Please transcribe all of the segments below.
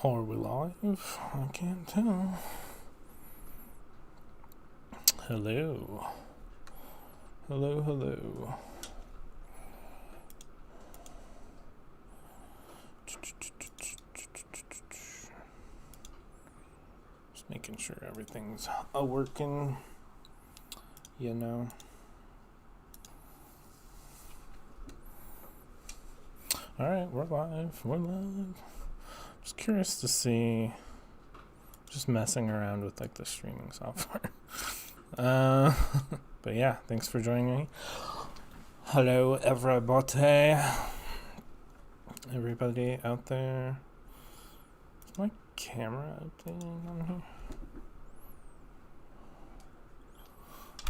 Are we live? I can't tell. Hello. Hello, hello. Just making sure everything's working, you know. Alright, we're live. We're live. Just curious to see. Just messing around with like the streaming software. But yeah, thanks for joining me. Hello, everybody. Everybody out there. Is my camera updating on here?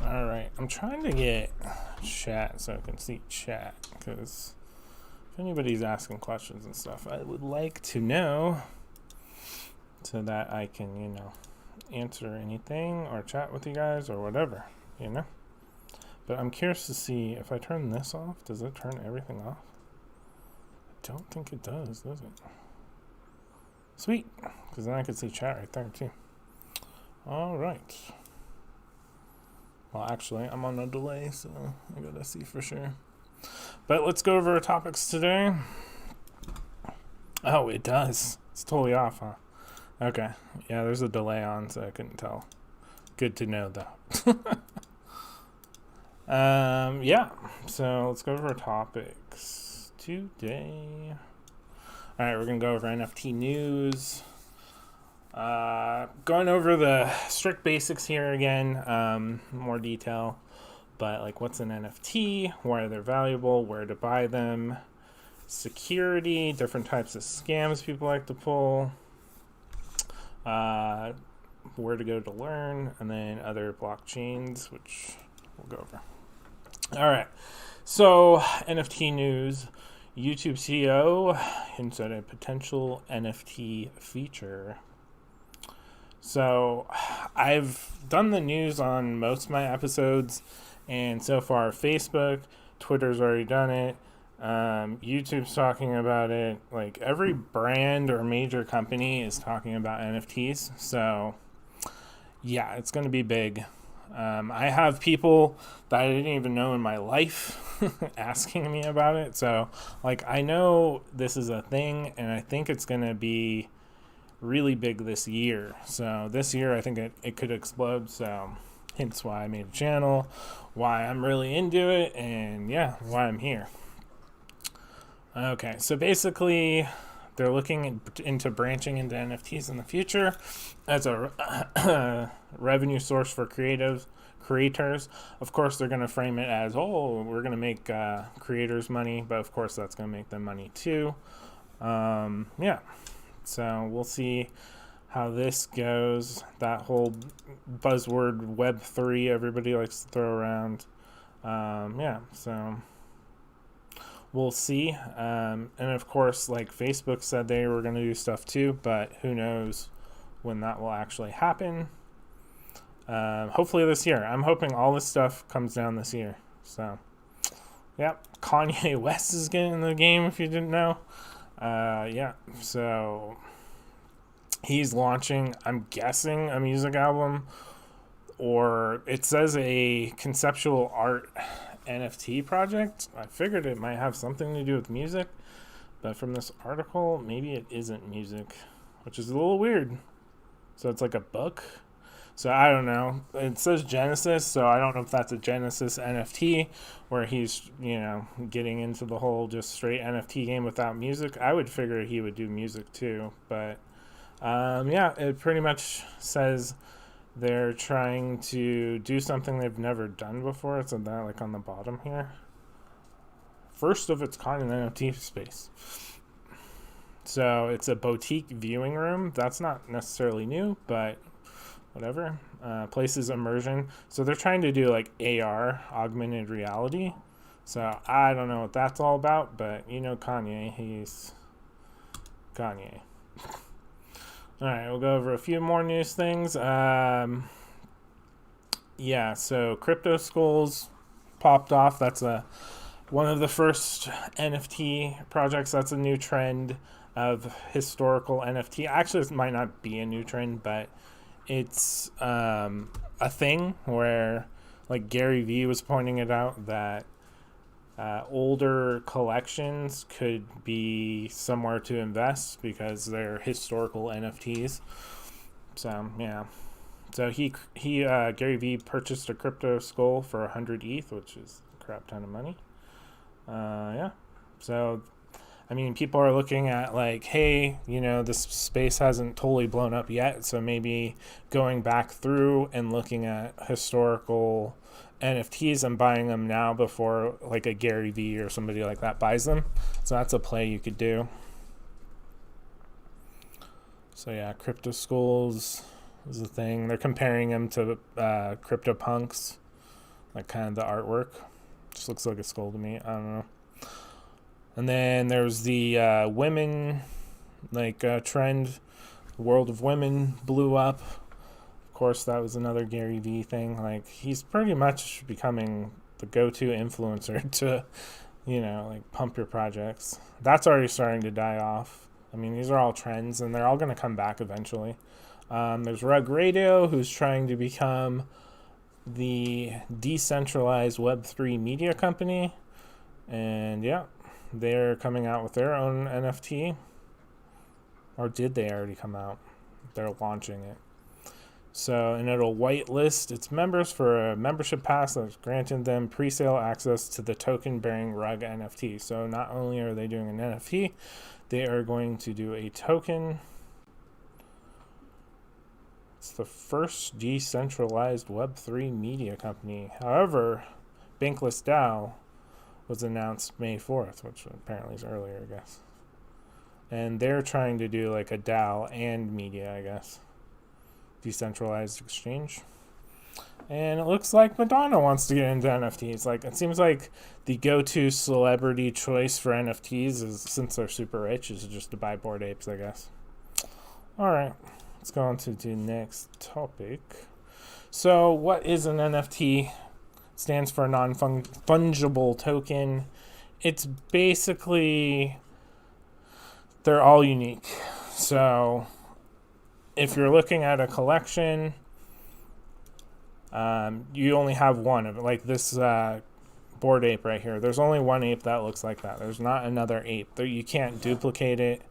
Alright, I'm trying to get chat so I can see chat, because if anybody's asking questions and stuff, I would like to know so that I can, answer anything or chat with you guys or whatever, But I'm curious to see if I turn this off, does it turn everything off? I don't think it does it? Sweet, because then I could see chat right there too. All right. Well, actually, I'm on a delay, so I gotta see for sure. But let's go over our topics today. Oh, it does. It's totally off, huh? Okay. Yeah, there's a delay on, so I couldn't tell. Good to know, though. Yeah. So let's go over our topics today. All right, we're gonna go over NFT news. Going over the strict basics here again. More detail, but like, what's an NFT? Why are they valuable? Where to buy them? Security, different types of scams people like to pull. Where to go to learn, and then other blockchains, which we'll go over. All right, so NFT news. YouTube CEO hints at a potential NFT feature. So I've done the news on most of my episodes, and so far Facebook, Twitter's already done it. YouTube's talking about it. Like, every brand or major company is talking about NFTs. So yeah, it's going to be big. I have people that I didn't even know in my life asking me about it. So like, I know this is a thing, and I think it's going to be really big this year. So this year I think it could explode. So hence why I made a channel, why I'm really into it, and yeah, why I'm here. Okay, so basically, they're looking into branching into NFTs in the future as a revenue source for creators. Of course, they're going to frame it as, oh, we're going to make creators money, but of course that's going to make them money too. Yeah, so we'll see how this goes. That whole buzzword Web3 everybody likes to throw around. Yeah, so we'll see. And of course, like, Facebook said they were going to do stuff too, but who knows when that will actually happen. Hopefully this year. I'm hoping all this stuff comes down this year. So, yep. Kanye West is getting in the game, if you didn't know. Yeah, so he's launching, I'm guessing, a music album, or it says a conceptual art NFT project. I figured it might have something to do with music, but from this article, maybe it isn't music, which is a little weird. So it's like a book. So I don't know. It says Genesis, so I don't know if that's a Genesis NFT where he's, getting into the whole just straight NFT game without music. I would figure he would do music too, but yeah, it pretty much says they're trying to do something they've never done before. It's that, like, on the bottom here. First of its kind in the NFT space. So it's a boutique viewing room. That's not necessarily new, but whatever. Places immersion. So they're trying to do like AR, augmented reality. So I don't know what that's all about, but Kanye, he's Kanye. All right, we'll go over a few more news things. Yeah, so Crypto Skulls popped off. That's one of the first NFT projects. That's a new trend. of historical NFT. Actually, this might not be a new trend, but it's a thing where, like Gary Vee was pointing it out, that older collections could be somewhere to invest because they're historical NFTs. So yeah, so he Gary Vee purchased a crypto skull for 100 ETH, which is a crap ton of money. Yeah, so I mean, people are looking at like, hey, this space hasn't totally blown up yet, so maybe going back through and looking at historical NFTs and buying them now before like a Gary Vee or somebody like that buys them. So that's a play you could do. So yeah, crypto skulls is a thing. They're comparing them to crypto punks, like kind of the artwork. Just looks like a skull to me. I don't know. And then there's the women, like trend. The world of women blew up. Of course, that was another Gary Vee thing. Like, he's pretty much becoming the go-to influencer to, like pump your projects. That's already starting to die off. I mean, these are all trends, and they're all going to come back eventually. There's Rug Radio, who's trying to become the decentralized Web3 media company. And yeah, they're coming out with their own NFT. Or did they already come out? They're launching it. So, and it'll whitelist its members for a membership pass that's granting them pre-sale access to the token-bearing Rug NFT. So not only are they doing an NFT, they are going to do a token. It's the first decentralized Web3 media company. However, Bankless DAO was announced May 4th, which apparently is earlier, I guess. And they're trying to do like a DAO and media, I guess. Decentralized exchange. And it looks like Madonna wants to get into NFTs. Like, it seems like the go-to celebrity choice for NFTs is, since they're super rich, is just to buy Bored Apes, I guess. All right, let's go on to the next topic. So, what is an NFT? It stands for non-fungible token. It's basically, they're all unique. So, if you're looking at a collection, you only have one of it. Like this Bored Ape right here. There's only one ape that looks like that. There's not another ape. You can't duplicate it,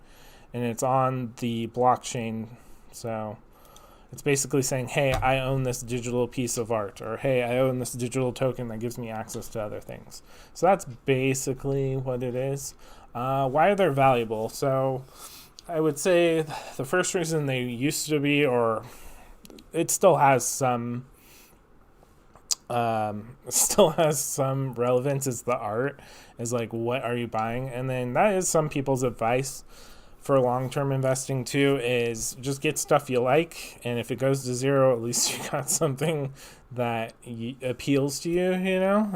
and it's on the blockchain. So it's basically saying, hey, I own this digital piece of art, or hey, I own this digital token that gives me access to other things. So that's basically what it is. Why are they valuable? So I would say the first reason they used to be, or it still has some relevance, is the art, is like, what are you buying? And then that is some people's advice for long-term investing too, is just get stuff you like, and if it goes to zero, at least you got something that appeals to you.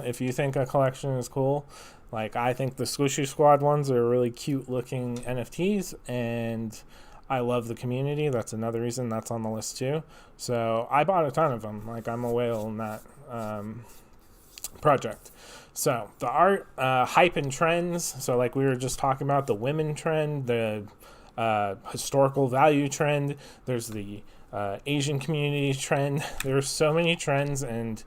If you think a collection is cool, like I think the Squishy Squad ones are really cute looking NFTs, and I love the community. That's another reason that's on the list too. So I bought a ton of them. Like, I'm a whale in that project. So the art, hype and trends. So like we were just talking about, the women trend, the historical value trend. There's the Asian community trend. There's so many trends, and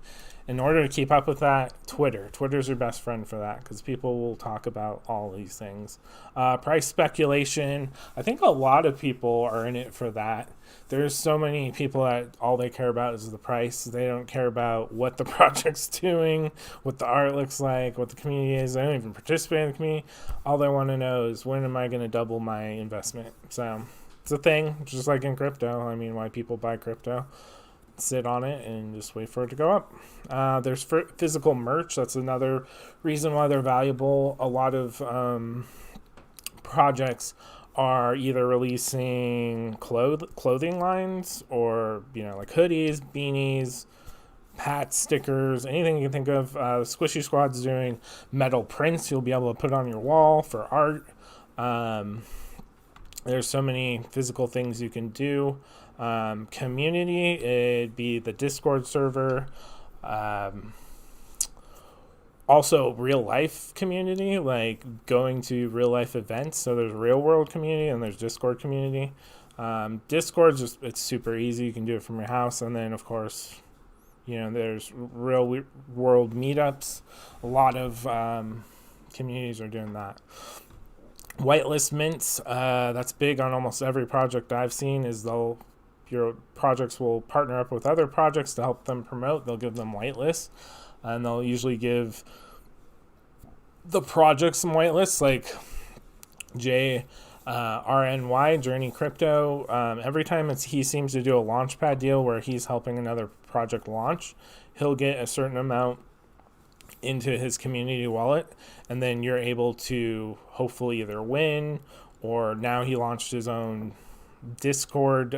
in order to keep up with that, Twitter's your best friend for that, because people will talk about all these things. Price speculation. I think a lot of people are in it for that. There's so many people that all they care about is the price. They don't care about what the project's doing, what the art looks like, what the community is. They don't even participate in the community. All they want to know is, when am I going to double my investment? So it's a thing, just like in crypto. I mean, why people buy crypto? Sit on it and just wait for it to go up. There's physical merch. That's another reason why they're valuable. A lot of projects are either releasing clothing lines, or like hoodies, beanies, hats, stickers, anything you can think of. Squishy Squad's doing metal prints you'll be able to put on your wall for art. There's so many physical things you can do. Community, it'd be the Discord server. Also real life community, like going to real life events. So there's real world community and there's Discord community. Discord's just, it's super easy. You can do it from your house. And then of course, there's real world meetups. A lot of communities are doing that. Whitelist mints, that's big on almost every project I've seen, is your projects will partner up with other projects to help them promote. They'll give them whitelists, and they'll usually give the project some whitelists, like RNY, Journey Crypto. Every time he seems to do a launchpad deal where he's helping another project launch, he'll get a certain amount into his community wallet, and then you're able to hopefully either win, or now he launched his own Discord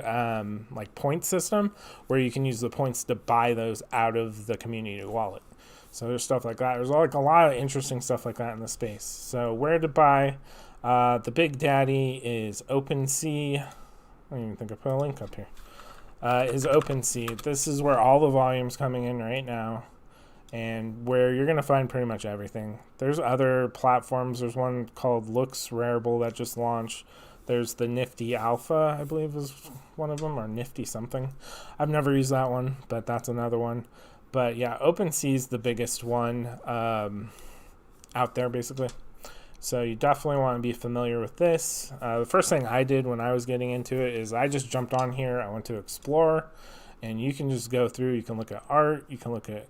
like point system where you can use the points to buy those out of the community wallet. So there's stuff like that. There's like a lot of interesting stuff like that in the space. So where to buy? The big daddy is OpenSea. I don't even think I put a link up here. Is OpenSea. This is where all the volume's coming in right now, and where you're going to find pretty much everything. There's other platforms. There's one called Looks Rareable that just launched. There's the Nifty Alpha, I believe is one of them, or Nifty something. I've never used that one, but that's another one. But yeah, OpenSea is the biggest one out there, basically. So you definitely want to be familiar with this. The first thing I did when I was getting into it is I just jumped on here. I went to Explore, and you can just go through. You can look at art. You can look at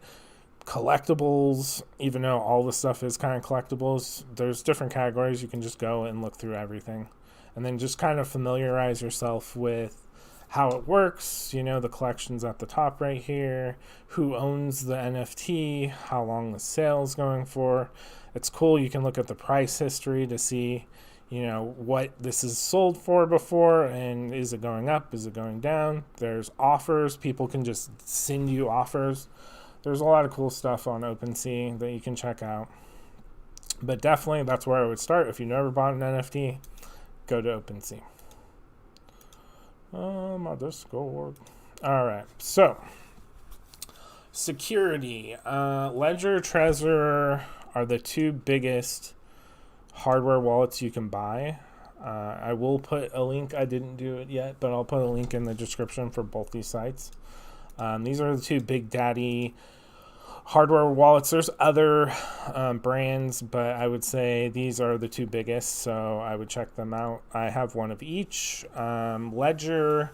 collectibles. Even though all the stuff is kind of collectibles, there's different categories. You can just go and look through everything, and then just kind of familiarize yourself with how it works. The collection's at the top right here, who owns the NFT, how long the sale's going for. It's cool. You can look at the price history to see, what this is sold for before, and is it going up, is it going down. There's offers. People can just send you offers. There's a lot of cool stuff on OpenSea that you can check out. But definitely that's where I would start. If you've never bought an NFT, go to OpenSea. My Discord. All right. So, security. Ledger, Trezor are the two biggest hardware wallets you can buy. I will put a link. I didn't do it yet, but I'll put a link in the description for both these sites. These are the two big daddy hardware wallets. There's other brands, but I would say these are the two biggest, so I would check them out. I have one of each. Ledger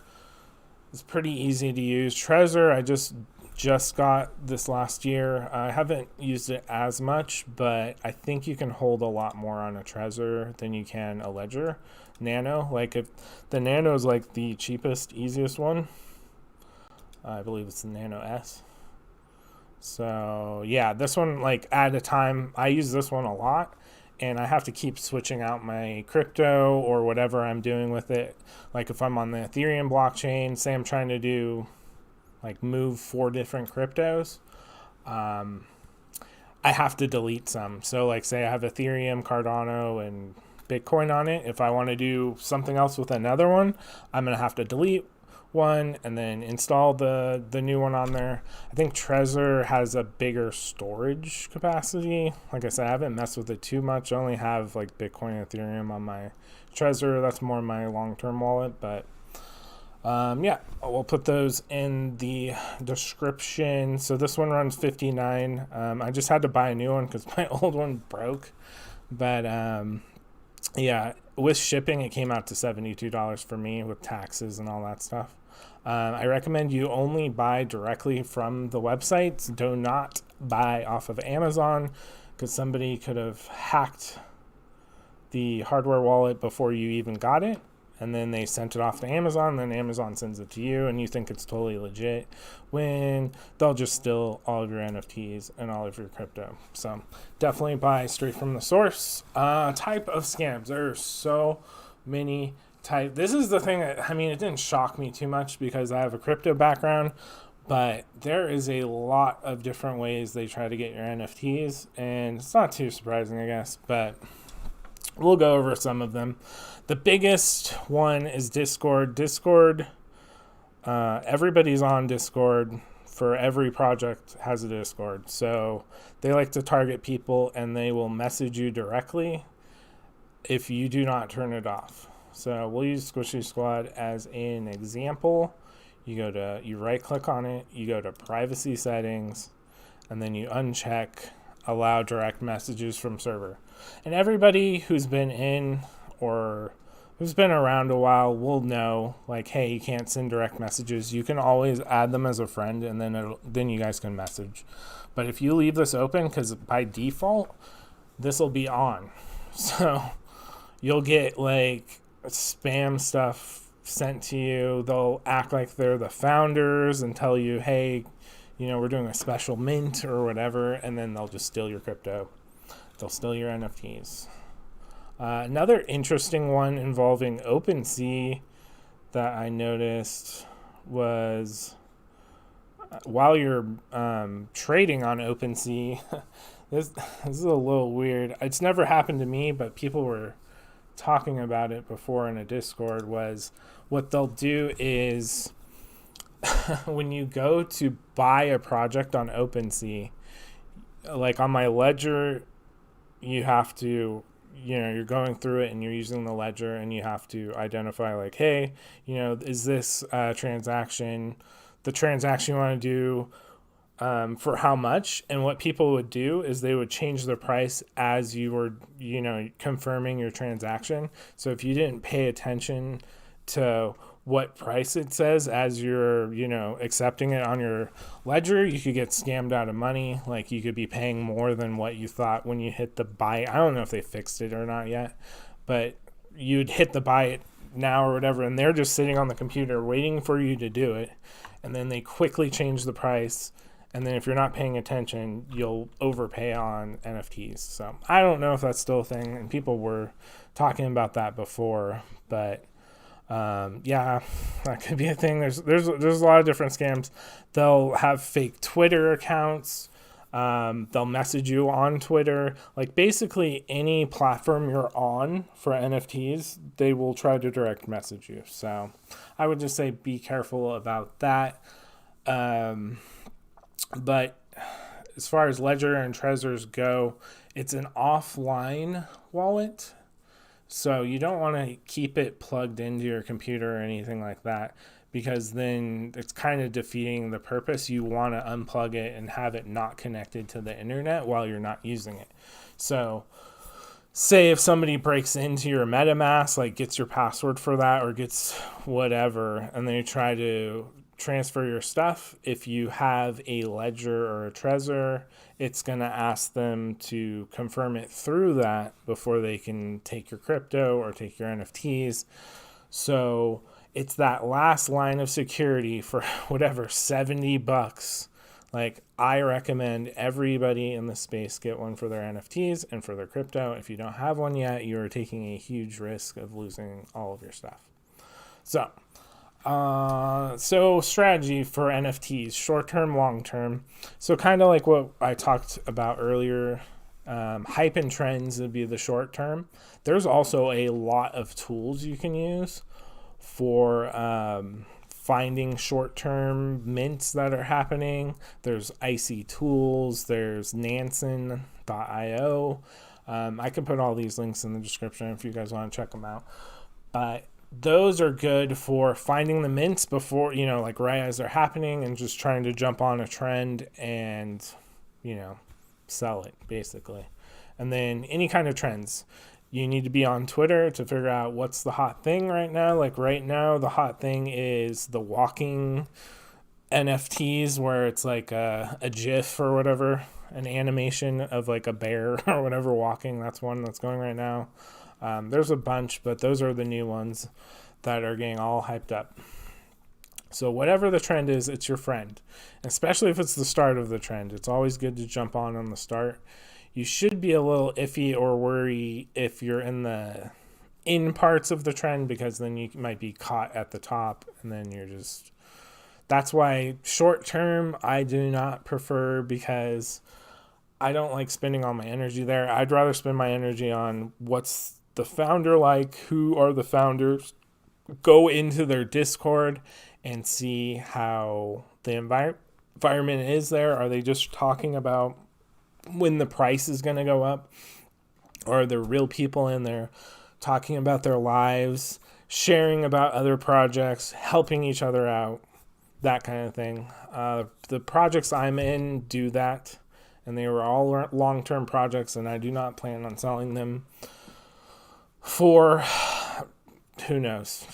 is pretty easy to use. Trezor, I just got this last year. I haven't used it as much, but I think you can hold a lot more on a Trezor than you can a Ledger Nano. Like, if the Nano is like the cheapest, easiest one, I believe it's the Nano S. So yeah, this one, like, at a time, I use this one a lot, and I have to keep switching out my crypto or whatever I'm doing with it. Like, if I'm on the Ethereum blockchain, say I'm trying to do, like, move 4 different cryptos, I have to delete some. So, like, say I have Ethereum, Cardano, and Bitcoin on it. If I want to do something else with another one, I'm going to have to delete one and then install the new one on there. I think Trezor has a bigger storage capacity. Like I said, I haven't messed with it too much. I only have like Bitcoin and Ethereum on my Trezor. That's more my long-term wallet, but yeah, we'll put those in the description. So this one runs $59. I just had to buy a new one because my old one broke, but yeah, with shipping it came out to $72 for me with taxes and all that stuff. I recommend you only buy directly from the websites. Do not buy off of Amazon, because somebody could have hacked the hardware wallet before you even got it, and then they sent it off to Amazon, then Amazon sends it to you, and you think it's totally legit, when they'll just steal all of your NFTs and all of your crypto. So definitely buy straight from the source. Type of scams. There are so many type. This is the thing that, I mean, it didn't shock me too much because I have a crypto background, but there is a lot of different ways they try to get your NFTs, and it's not too surprising, I guess, but we'll go over some of them. The biggest one is Discord. Discord, everybody's on Discord for every project has a Discord. So they like to target people and they will message you directly if you do not turn it off. So we'll use Squishy Squad as an example. You right click on it, you go to privacy settings, and then you uncheck allow direct messages from server. And everybody who's been in or who's been around a while will know, like, hey, you can't send direct messages. You can always add them as a friend, and then you guys can message. But if you leave this open, because by default, this will be on. So you'll get, like, spam stuff sent to you. They'll act like they're the founders and tell you, hey, we're doing a special mint or whatever, and then they'll just steal your crypto. They'll steal your NFTs. Another interesting one involving OpenSea that I noticed was while you're trading on OpenSea, this is a little weird. It's never happened to me, but people were talking about it before in a Discord, was what they'll do is when you go to buy a project on OpenSea, like on my ledger, you have to, you're going through it and you're using the ledger and you have to identify, like, hey, is this transaction, the transaction you want to do for how much? And what people would do is they would change the price as you were, confirming your transaction. So if you didn't pay attention to what price it says as you're, accepting it on your ledger, you could get scammed out of money. Like, you could be paying more than what you thought when you hit the buy. I don't know if they fixed it or not yet, but you'd hit the buy it now or whatever, and they're just sitting on the computer waiting for you to do it. And then they quickly change the price. And then if you're not paying attention, you'll overpay on NFTs. So I don't know if that's still a thing, and people were talking about that before, but yeah, that could be a thing. There's a lot of different scams. They'll have fake Twitter accounts. They'll message you on Twitter. Like, basically any platform you're on for NFTs, they will try to direct message you. So I would just say be careful about that. But as far as Ledger and Trezors go, it's an offline wallet. So you don't want to keep it plugged into your computer or anything like that, because then it's kind of defeating the purpose. You want to unplug it and have it not connected to the internet while you're not using it. So say if somebody breaks into your MetaMask, like gets your password for that or gets whatever, and they try to transfer your stuff, if you have a Ledger or a Trezor, it's going to ask them to confirm it through that before they can take your crypto or take your NFTs. So it's that last line of security for whatever, $70. Like, I recommend everybody in the space get one for their NFTs and for their crypto. If you don't have one yet, you're taking a huge risk of losing all of your stuff. So strategy for NFTs, short-term, long-term. So kind of like what I talked about earlier, hype and trends would be the short-term. There's also a lot of tools you can use for finding short-term mints that are happening. There's Icy Tools, there's Nansen.io. I can put all these links in the description if you guys want to check them out. But those are good for finding the mints before, like right as they're happening, and just trying to jump on a trend and, sell it basically. And then any kind of trends, you need to be on Twitter to figure out what's the hot thing right now. Like right now, the hot thing is the walking NFTs, where it's like a GIF or whatever, an animation of like a bear or whatever walking. That's one that's going right now. There's a bunch, but those are the new ones that are getting all hyped up. So whatever the trend is, it's your friend, especially if it's the start of the trend. It's always good to jump on the start. You should be a little iffy or worry if you're in parts of the trend, because then you might be caught at the top, and then that's why short term I do not prefer, because I don't like spending all my energy there. I'd rather spend my energy on what's the founder like, who are the founders, go into their Discord and see how the environment is there? Are they just talking about when the price is going to go up? Or are there real people in there talking about their lives, sharing about other projects, helping each other out, that kind of thing? The projects I'm in do that, and they were all long-term projects, and I do not plan on selling them for who knows.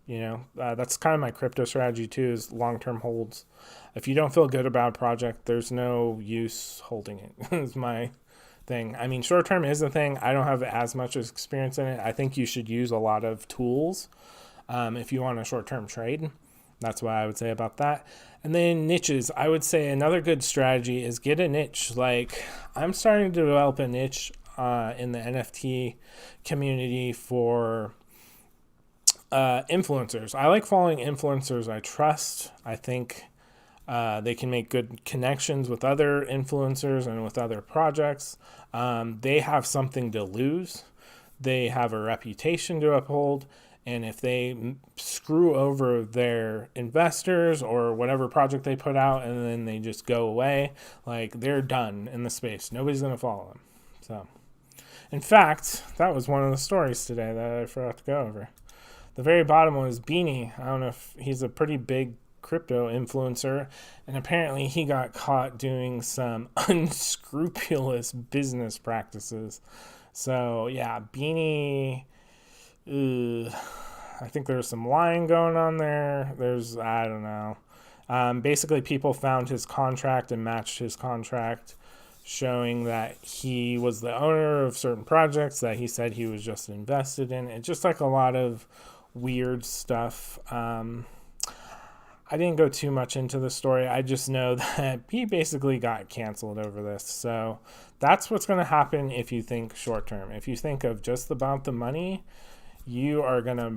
That's kind of my crypto strategy too, is long-term holds. If you don't feel good about a project, there's no use holding it. Is my thing. I mean, short-term is a thing. I don't have as much experience in it. I think you should use a lot of tools if you want a short-term trade. That's what I would say about that. And then niches. I would say another good strategy is get a niche. Like, I'm starting to develop a niche in the NFT community for influencers. I like following influencers I trust. I think they can make good connections with other influencers and with other projects. They have something to lose. They have a reputation to uphold. And if they screw over their investors or whatever project they put out and then they just go away, like, they're done in the space. Nobody's going to follow them. So, in fact, that was one of the stories today that I forgot to go over. The very bottom one is Beanie. I don't know if he's a pretty big crypto influencer, and apparently he got caught doing some unscrupulous business practices. So yeah, Beanie, I think there's some lying going on there. I don't know. Basically, people found his contract and matched his contract, showing that he was the owner of certain projects that he said he was just invested in. It's just like a lot of weird stuff. I didn't go too much into the story. I just know that he basically got canceled over this. So that's what's going to happen if you think short term. If you think of just about the money, you are going to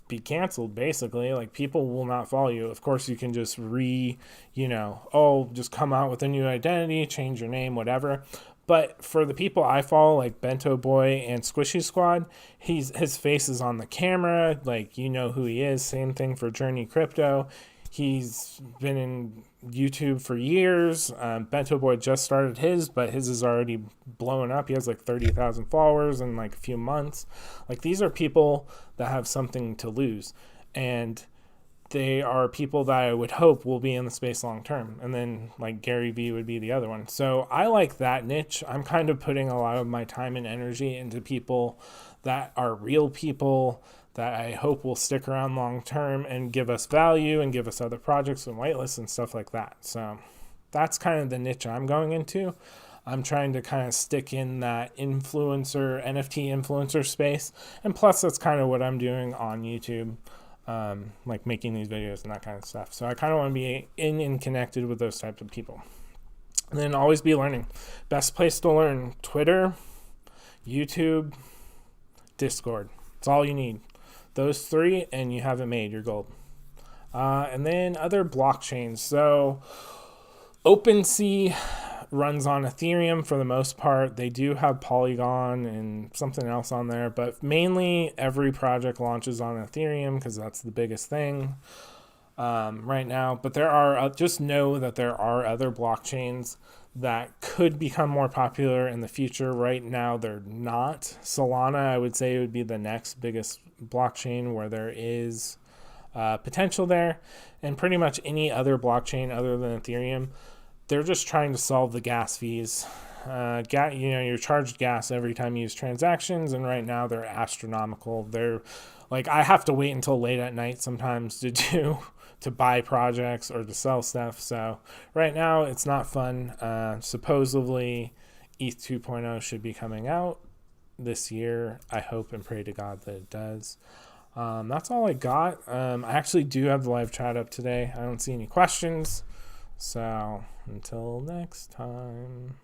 be canceled, basically. Like, people will not follow you. Of course, you can just just come out with a new identity, change your name, whatever. But for the people I follow, like Bento Boy and Squishy Squad, his face is on the camera. Like, you know who he is. Same thing for Journey Crypto. He's been in YouTube for years. Bento Boy just started his, but his is already blowing up. He has like 30,000 followers in like a few months. Like, these are people that have something to lose. And they are people that I would hope will be in the space long term. And then like Gary Vee would be the other one. So I like that niche. I'm kind of putting a lot of my time and energy into people that are real people that I hope will stick around long term and give us value and give us other projects and whitelists and stuff like that. So that's kind of the niche I'm going into. I'm trying to kind of stick in that NFT influencer space. And plus, that's kind of what I'm doing on YouTube. Like making these videos and that kind of stuff. So I kind of want to be in and connected with those types of people. And then always be learning. Best place to learn: Twitter, YouTube, Discord. It's all you need. Those three, and you have it made. You're gold. And then other blockchains. So OpenSea runs on Ethereum for the most part. They do have Polygon and something else on there, but mainly every project launches on Ethereum because that's the biggest thing right now. But there are, just know that there are other blockchains that could become more popular in the future. Right now, they're not. Solana, I would say, would be the next biggest blockchain where there is potential there. And pretty much any other blockchain other than Ethereum, they're just trying to solve the gas fees. You're charged gas every time you use transactions, and right now they're astronomical. They're like, I have to wait until late at night sometimes to buy projects or to sell stuff. So right now it's not fun. Supposedly ETH 2.0 should be coming out this year. I hope and pray to God that it does. That's all I got. I actually do have the live chat up today. I don't see any questions. So until next time.